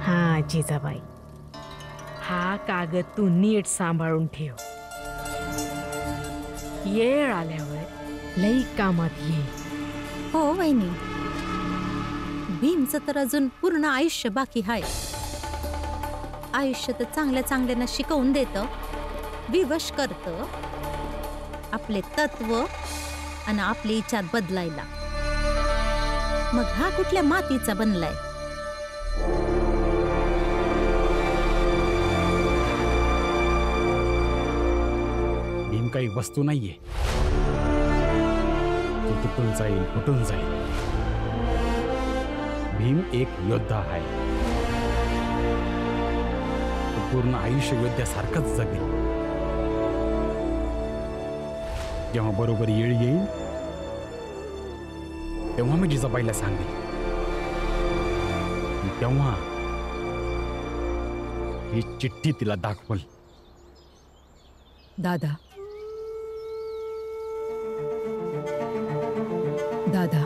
हा जिजाबाई, हा कागद तू नीट सांभाळून ठेव. येळ आल्यावर लई कामात येईल. हो वहिनी, भीमचं तर अजून पूर्ण आयुष्य बाकी आहे. आयुष्य तर चांगल्या चांगल्यानं शिकवून देतं, विवश करतं आपले तत्व आणि आपली इच्छा बदलायला. मग हा कुठल्या मातीचा बनलाय? भीम काही वस्तू नाहीये, तो तुटून जाईल, फुटून जाईल. भीम एक योद्धा आहे. तो पूर्ण आयुष्य योद्ध्यासारखंच जगेल. जेव्हा बरोबर येळ येईल तेव्हा मी जिजाबाईला सांगेन. तेव्हा ही चिठ्ठी तिला दाखवल. दादा, दादा,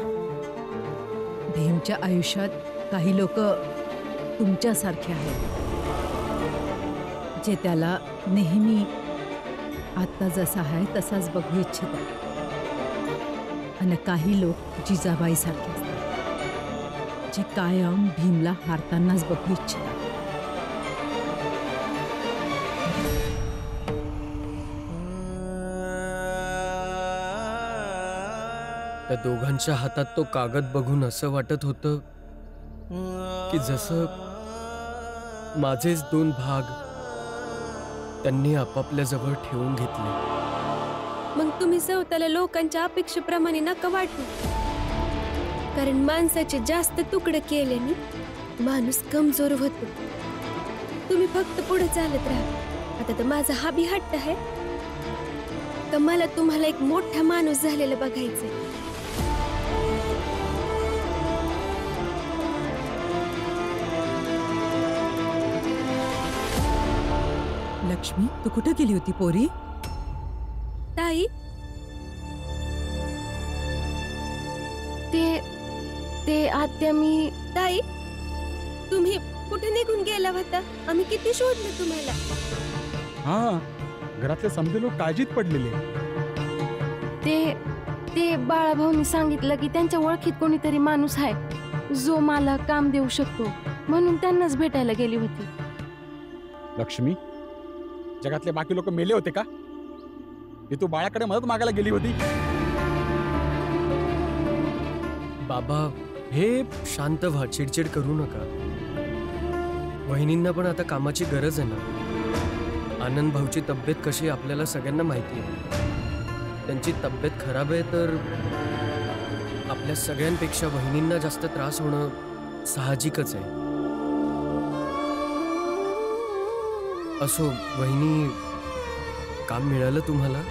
भीमच्या आयुष्यात काही लोक तुमच्यासारखे आहेत, जे त्याला नेहमी आत्ता जसा आहे तसाच बघू इच्छितात. आणि काही लोक जिजाबाई सारखे असतात, जे कायम भीमला हारतानाच बघू इच्छितात. त्या दोघांच्या हातात तो कागद बघून असं वाटत होतं की जसं माझेच दोन भाग त्यांनी आपापल्या जवळ ठेवून घेतले. मग तुम्ही स्वतःला लोकांच्या अपेक्षेप्रमाणे नका वाटू, कारण माणसाचे जास्त तुकडे केल्याने माणूस कमजोर होतो. तुम्ही फक्त पुढे चालत राहा. आता तर माझा हा बी हट्ट आहे तर मला तुम्हाला एक मोठा माणूस झालेला बघायचंय. लक्ष्मी, तू कुठे गेली होती पोरी? ताई, ते आत्या मी. ताई, तुम्ही कुठे निघून गेला होता? आम्ही किती शोधलं तुम्हाला. हा, घरातले समजे लोक काळजीत पडलेले. ते बाळाभाऊनी सांगितलं की त्यांच्या ओळखीत कोणीतरी माणूस आहे जो मला काम देऊ शकतो, म्हणून त्यांनाच भेटायला गेली होती. लक्ष्मी, जगातले बाकी लोक मेले होते का? की तू बाळाकडे मदत मागायला गेली होती? बाबा, हे शांत व्हा, चिडचिड करू नका. वहिनींना पण आता कामाची गरज आहे ना. आनंद भाऊची तब्येत कशी आपल्याला सगळ्यांना माहिती आहे. त्यांची तब्येत खराब आहे तर आपल्या सगळ्यांपेक्षा वहिनींना जास्त त्रास होणं साहजिकच आहे. असो वहिनी, काम मिळालं तुम्हाला?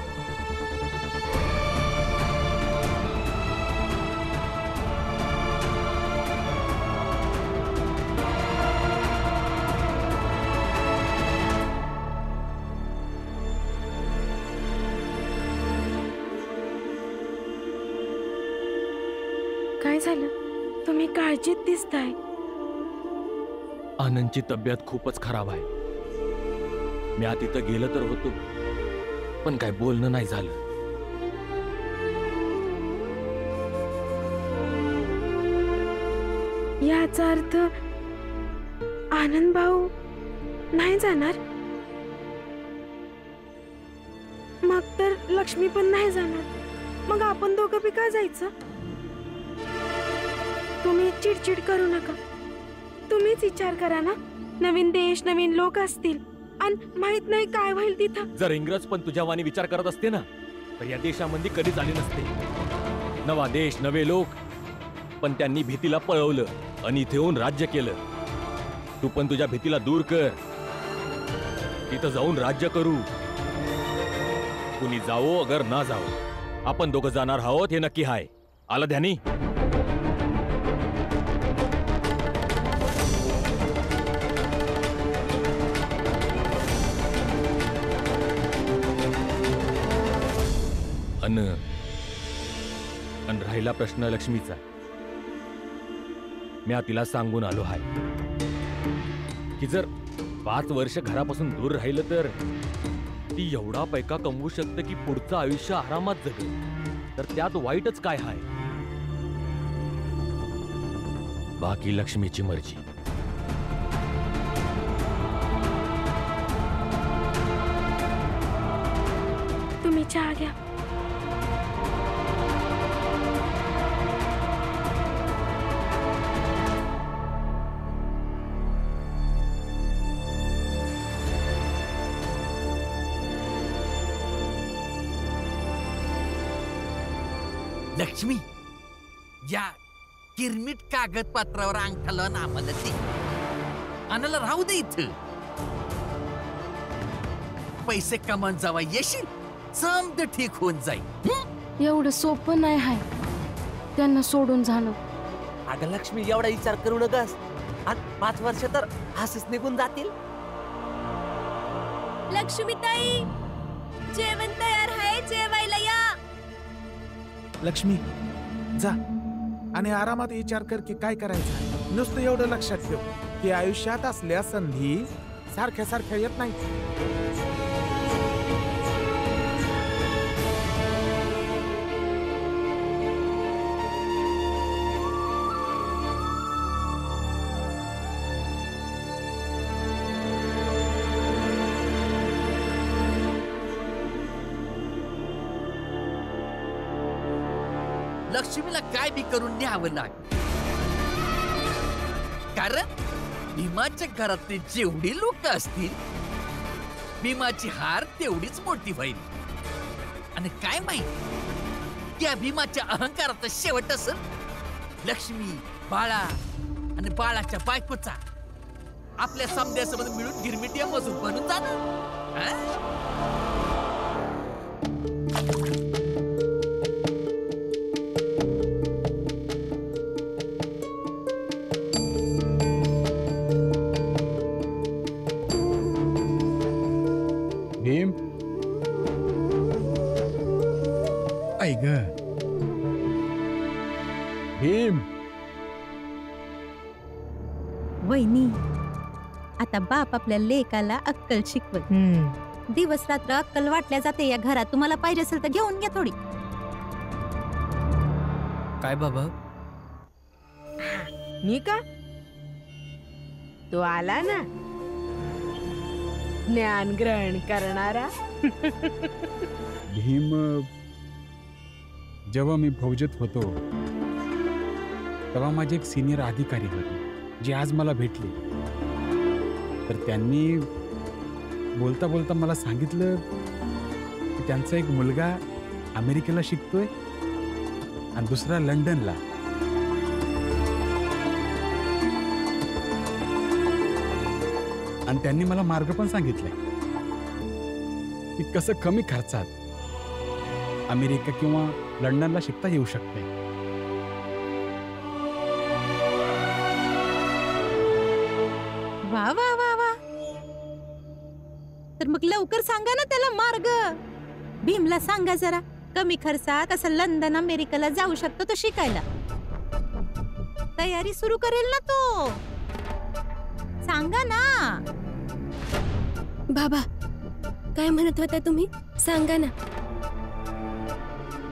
काय झालं? तुम्ही काळजीत दिसताय. आनंदची तब्येत खूपच खराब आहे. मी आत इथं गेलं तर होतो, पण काय बोलणं नाही झालं. याचा अर्थ आनंद भाऊ नाही जाणार. मग तर लक्ष्मी पण नाही जाणार. मग आपण दोघं बी का जायचं? तुम्ही चिडचिड करू नका. तुम्हीच विचार करा ना, नवीन देश, नवीन लोक असतील आणि माहित नाही काय होईल तिथं. जर इंग्रज पण तुझ्या वाणी विचार करत असते ना, तर या देशामध्ये कधी झाले नसते. नवा देश, नवे लोक, पण त्यांनी भीतीला पळवलं आणि इथे येऊन राज्य केलं. तू पण तुझ्या भीतीला दूर कर. तिथं जाऊन राज्य करू. कुणी जावो अगर ना जावो, आपण दोघं जाणार आहोत हे नक्की आहे. आलं ध्यानी? अन राहिला प्रश्न लक्ष्मीचा, मी तिला सांगून आलो हाय की जर 5 वर्ष घरापासून दूर राहिलं तर ती एवढा पैका कमवू शकते की पुढचं आयुष्य आरामात जगेल, तर त्यात वाईटच काय हाय? बाकी लक्ष्मीची मर्जी. तुम्ही चहा घ्या. लक्ष्मी, या किरमिट कागदपत्रावर अंगठाला आम्हाला दे. आणायला राहू दे इथं. पैसे कमावून जावा येशील, समज ठीक होऊन जाईल. एवढं सोपं नाही हाय त्यांना सोडून जाणं. अगं लक्ष्मी, एवढा विचार करू नकास. आणि 5 वर्ष तर असंच निघून जातील. लक्ष्मीताई, जेवण तयार आहे, जेवायला या. लक्ष्मी, जा आणि आरामात विचार कर की काय करायचं. नुसतं एवढं लक्षात ठेव की आयुष्यात असल्या संधी सारख्या सारख्या येत नाही. लक्ष्मीला काय बी करून न्यावं लाग, कारण भीमाच्या घरातले जेवढी लोक असतील भीमाची हार तेवढीच मोठी होईल. आणि काय माहित त्या भीमाच्या अहंकाराचा शेवट असेल लक्ष्मी, बाळा आणि बाळाच्या बायकोचा आपल्या समद्यासोबत मिळून गिरमिटिया मजूर बनून जाणं. भीम, ऐ ग भीम. वहिनी, आता बाप आपल्या लेकाला अक्कल शिकवत. दिवस रात्र अक्कल वाटल्या जाते या घरात. तुम्हाला पाहिजे असेल तर घेऊन घ्या थोडी. काय बाबा? मी का? तो आला ना ज्ञान ग्रहण करणारा. भीम, जेव्हा मी फौजेत होतो तेव्हा माझे एक सिनियर अधिकारी होते जे आज मला भेटले. तर त्यांनी बोलता बोलता मला सांगितलं की त्यांचा एक मुलगा अमेरिकेला शिकतोय आणि दुसरा लंडनला. आणि त्यांनी मला मार्ग पण सांगितलाय की कसं कमी खर्चात अमेरिका किंवा लंडनला शिकता येऊ शकते. वा वा वा वा. तर मग लवकर सांगा ना त्याला मार्ग. भीमला सांगा जरा, कमी खर्चात कसं लंडन अमेरिकेला जाऊ शकतो तो शिकायला. तयारी सुरू करेल ना तो. सांगा ना. बाबा, काय म्हणत होता तुम्ही? सांगा ना.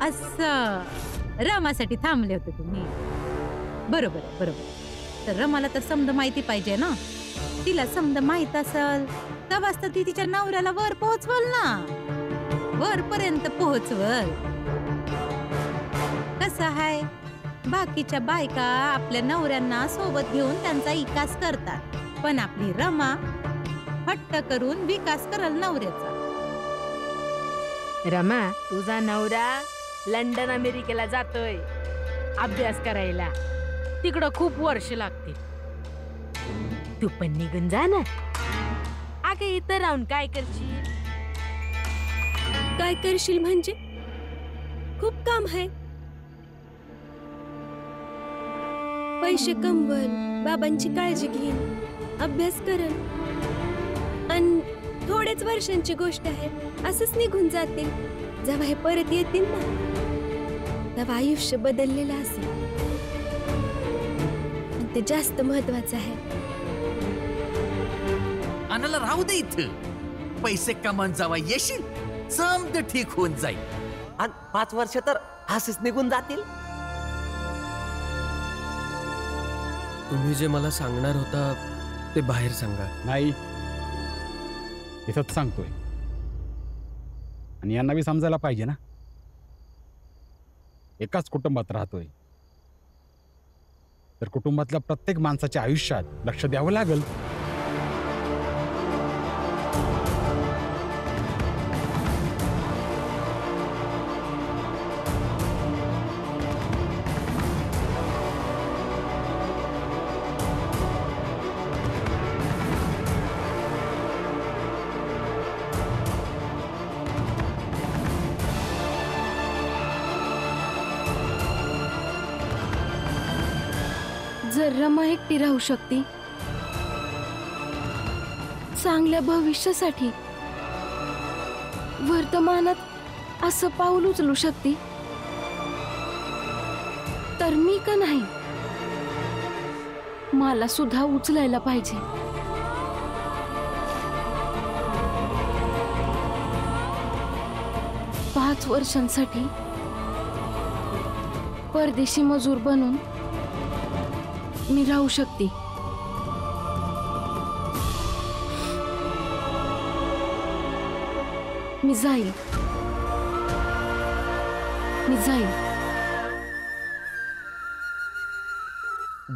असं रमासाठी थांबले होते तुम्ही. बरोबर बरोबर. तर रमाला तर समज माहिती पाहिजे ना. तिला समज माहित असल तेव्हाच तर ती तिच्या नवऱ्याला वर पोहोचवल ना. वर पर्यंत पोहोचवल. कसं आहे, बाकीच्या बायका आपल्या नवऱ्यांना सोबत घेऊन त्यांचा विकास करतात, पण आपली रमा हट्ट करून विकास करल नवऱ्याचा. रमा, तुझा नवरा लंडन अमेरिकेला जातोय अभ्यास करायला. तिकडं खूप वर्ष लागतील. तू पण निघून जा ना. अगं इथं राहून काय करशील? काय करशील म्हणजे? खूप काम आहे. पैसे कमवल, बाबांची काळजी घेईन, अभ्यास करल, आणि थोड्याच वर्षांची गोष्ट आहे, असंच निघून जातील. जेव्हा हे परत येतील ना तेव्हा आयुष्य बदललेलं असेल आणि ते जास्त महत्वाचं आहे. आणायला राहू दे इथं. पैसे कमान जावा येशील समज ठीक होऊन जाईल. आणि 5 वर्ष तर असेच निघून जातील. तुम्ही जे मला सांगणार होता ते बाहेर सांगा. नाही, इथंच सांगतोय. आणि यांना बी समजायला पाहिजे ना, एकाच कुटुंबात राहतोय तर कुटुंबातल्या प्रत्येक माणसाच्या आयुष्यात लक्ष द्यावं लागेल. जर रमा एकटी राहू शकते चांगल्या भविष्यासाठी, वर्तमानात असं पाऊल उचलू शकते, तर मी का नाही? मला सुद्धा उचलायला पाहिजे. पाच वर्षांसाठी परदेशी मजूर बनून मी राहू शकते. मी जाईल.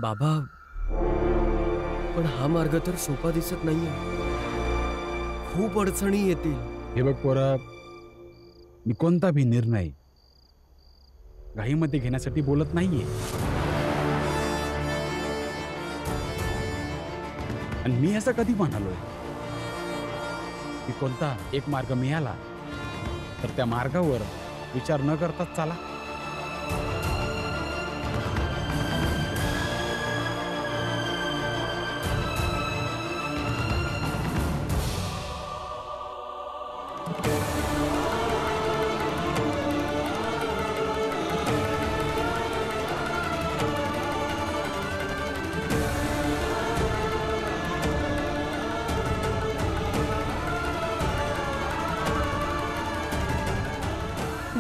बाबा, पण हा मार्ग तर सोपा दिसत नाहीये. खूप अडचणी येतील. हे बघ पोरा, मी कोणता भी निर्णय घाईमध्ये घेण्यासाठी बोलत नाहीये. आणि मी असं कधी म्हणालोय की कोणता एक मार्ग मिळाला तर त्या मार्गावर विचार न करताच चाला.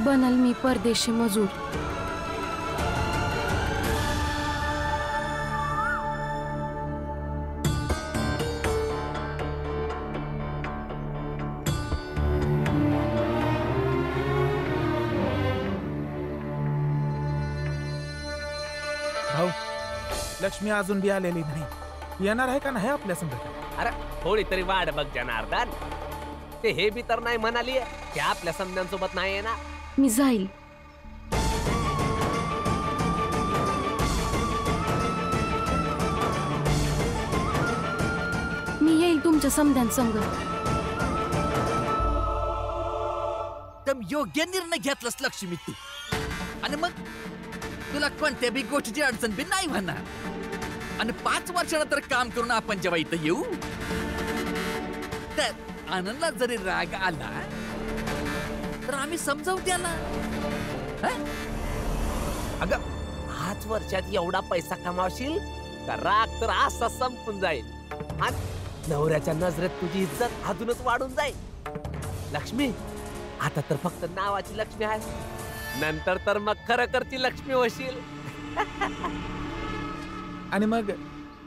बनल मी परदेशी मजूर. भाऊ, लक्ष्मी अजून बी आलेली नाही. येणार आहे का नाही आपल्या संगत? अरे थोडी तरी वाढ बघ जनार्दन. ते हे बी तर नाही म्हणाली की आपल्या समध्यांसोबत नाही येणार. मी जाईल. मी येईल तुमच्या समध्यांसंग. तर योग्य निर्णय घेतलास लक्ष्मी तू. आणि मग तुला कोणत्या बी गोष्टीची अडचण बी नाही म्हणणार. आणि 5 वर्षानंतर काम करून आपण जेव्हा इथं येऊ तर आनंदला जरी राग आला तर आम्ही समजावू त्याला. अगं 5 वर्षात एवढा पैसा कमावशील का राग तर असा संपून जाईल. आणि नवऱ्याच्या नजरेत तुझी इज्जत अजूनच वाढून जाईल. लक्ष्मी आता तर फक्त नावाची लक्ष्मी आहे, नंतर तर मग खरं करती लक्ष्मी होशील. आणि मग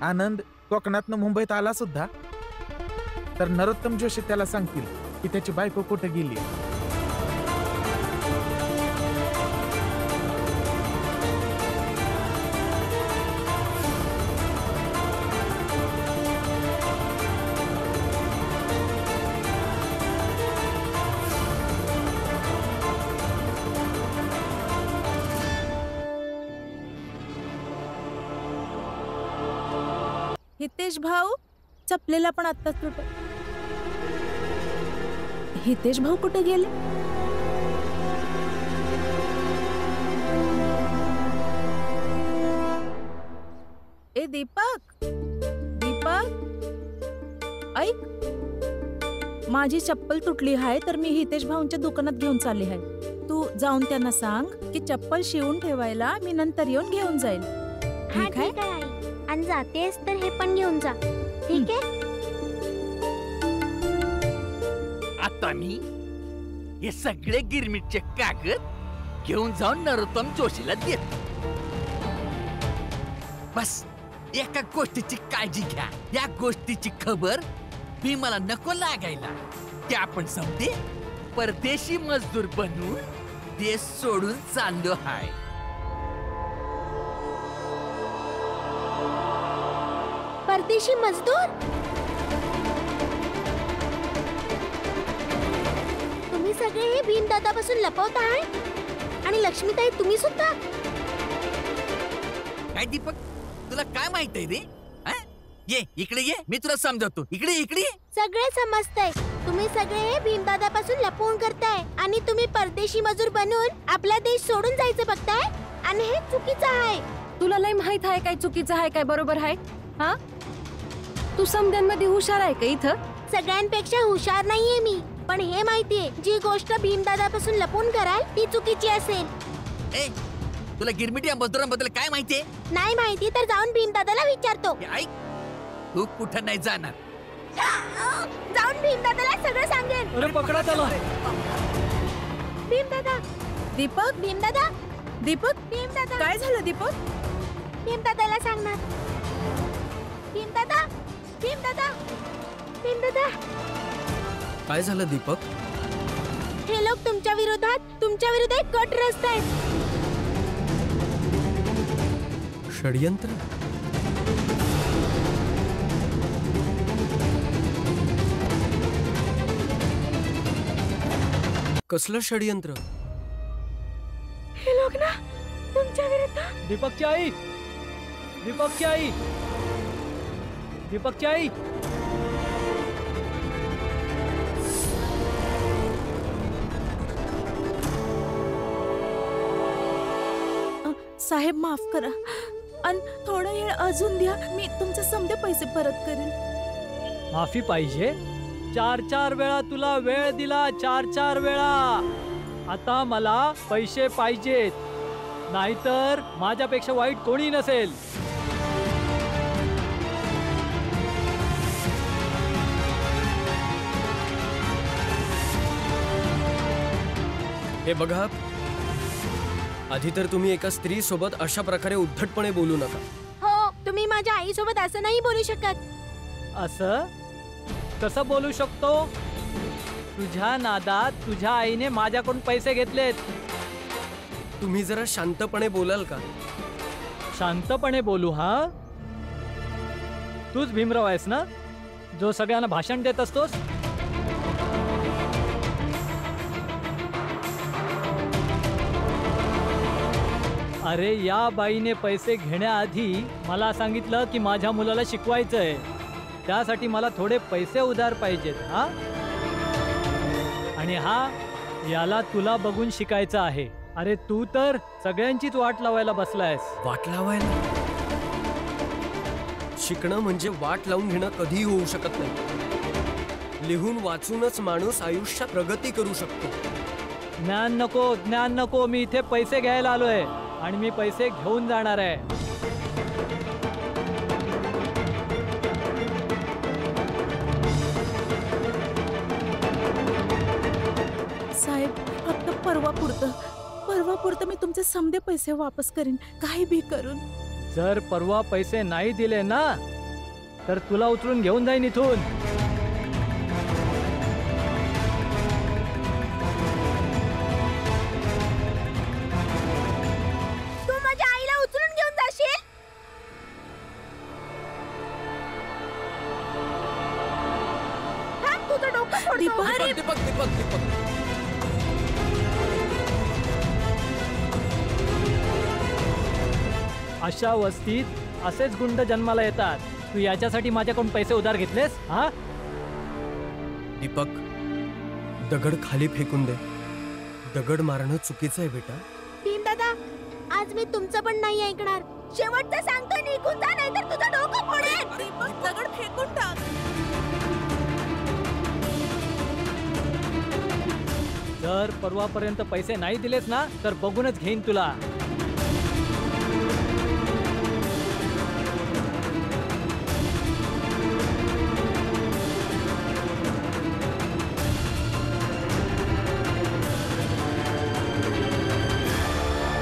आनंद कोकणातनं मुंबईत आला सुद्धा तर नरोत्तम जोशी त्याला सांगतील की त्याची बायको कुठे गेली. हितेश भाऊ चपलेला पण आत्ताच तुट. हितेश भाऊ कुठे गेले? ए दीपक, दीपक ऐक, माझी चप्पल तुटली आहे तर मी हितेश भाऊंच्या दुकानात घेऊन चालली आहे. तू जाऊन त्यांना सांग की चप्पल शिवून ठेवायला मी नंतर येऊन घेऊन जाईल. हा ठीक आहे? ठीक आहे आई. आणि जातेस तर हे पण घेऊन जा, ठीक आहे? आता मी हे सगळे गिरमिटचे कागद घेऊन जाऊन नरोत्तम जोशीला देतो. बस एका गोष्टीची काळजी घ्या, या गोष्टीची खबर भीमाला नको लागायला की आपण समजे परदेशी मजदूर बनून देश सोडून चाललो हाय. परदेशी मजदूर? तुम्ही सगळे हे भीमदादापासून लपवत आहे? आणि लक्ष्मीताई तुम्ही सुद्धा? काय दीपक, तुला काय माहित आहे रे? हा? ये इकडे ये, मी तुला समजावतो. इकडे इकडे ये. सगळे समजतंय. तुम्ही सगळे हे भीमदादापासून लपवून करताय आणि तुम्ही परदेशी मजूर बनून आपला देश सोडून जायचं बघताय आणि हे चुकीचं आहे. तुला लय माहित आहे काय चुकीचं आहे काय बरोबर आहे? हा, तू समद्यांमध्ये हुशार आहे का इथं? सगळ्यांपेक्षा हुशार नाहीये मी, पण हे माहितीये जी गोष्ट भीमदादापासून लपवून कराल ती चुकीची असेल. ए, तुला गिरमिटी या मजदुरांबद्दल काय माहितीये? नाही माहिती तर जाऊन भीमदादाला विचारतो. हे ऐक, तू कुठं नाही जाणार. जाऊन भीमदादाला सगळं सांगेन. अरे पकडा त्याला. भीमदादा, दीपक, भीमदादा, दीपक, भीमदादा, काय झालं दीपक? भीमदादाला सांगणार. भीमदादा, भीमदादा, भीमदादा. काय झालं दीपक? हे लोक तुमच्या विरुद्ध एक कट रचतायत. षडयंत्र? कसलं षडयंत्र? हे लोक ना तुमच्या विरुद्ध. दीपकची आई, दीपकची आई, दीपकची आई. साहेब माफ करा आणि थोडा वेळ अजून द्या, मी तुमचे समजे पैसे परत करेन. माफी पाहिजे? 4 वेळा तुला वेळ दिला, 4 वेळा. आता मला पैसे पाहिजेत, नाहीतर माझ्यापेक्षा वाईट कोणी नसेल. हे बघा, आधी तर तुम्ही एका स्त्री सोबत अशा प्रकारे उद्धटपणे बोलू नका. हो, तुम्ही माझ्या आई सोबत असं नाही बोलू शकत. असं कसं बोलू शकतो? तुझ्या नादात तुझ्या आईने माझ्याकडून पैसे घेतलेत. तुम्ही जरा शांतपणे बोलाल का? शांतपणे बोलू? हा, तूच भीमराव आहेस ना, जो सगळ्यांना भाषण देत असतोस? अरे, या बाईने पैसे घेण्याआधी मला सांगितलं की माझ्या मुलाला शिकवायचंय, त्यासाठी मला थोडे पैसे उधार पाहिजेत. हा, आणि हा याला तुला बघून शिकायचं आहे. अरे, तू तर सगळ्यांचीच वाट लावायला बसलायस. वाट लावायला? शिकणं म्हणजे वाट लावून घेणं कधीही होऊ शकत नाही. लिहून वाचूनच माणूस आयुष्यात प्रगती करू शकतो. ज्ञान नको, ज्ञान नको. मी इथे पैसे घ्यायला आलोय आणि मी पैसे घेऊन जाणार आहे. साहेब, फक्त परवा पुरतं मी तुमचे समजे पैसे वापस करीन, काही भी करून. जर परवा पैसे नाही दिले ना, तर तुला उचलून घेऊन जाईन इथून. तू माझ्या आईला उचलून घेऊन जाशील? थांब, तुझं डोकं फोडतो. दीपक, दीपक, दीपक, दीपक. अशा वस्तीत असेच गुंड जन्माला येतात. तू याच्यासाठी माझ्याकडून पैसे उधार घेतलेस? हा, दीपक, दगड खाली फेकून दे. दगड मारणं चुकीचं आहे बेटा. भीमदादा, आज मी तुमचं पण नाही ऐकणार. शेवटचं सांगतोय, निघून जा, नाहीतर तुझं डोकं फोडेन. दीपक, दगड फेकून टाक. जर परवापर्यंत पैसे नाही दिलेस ना तर बघूनच घेईन तुला.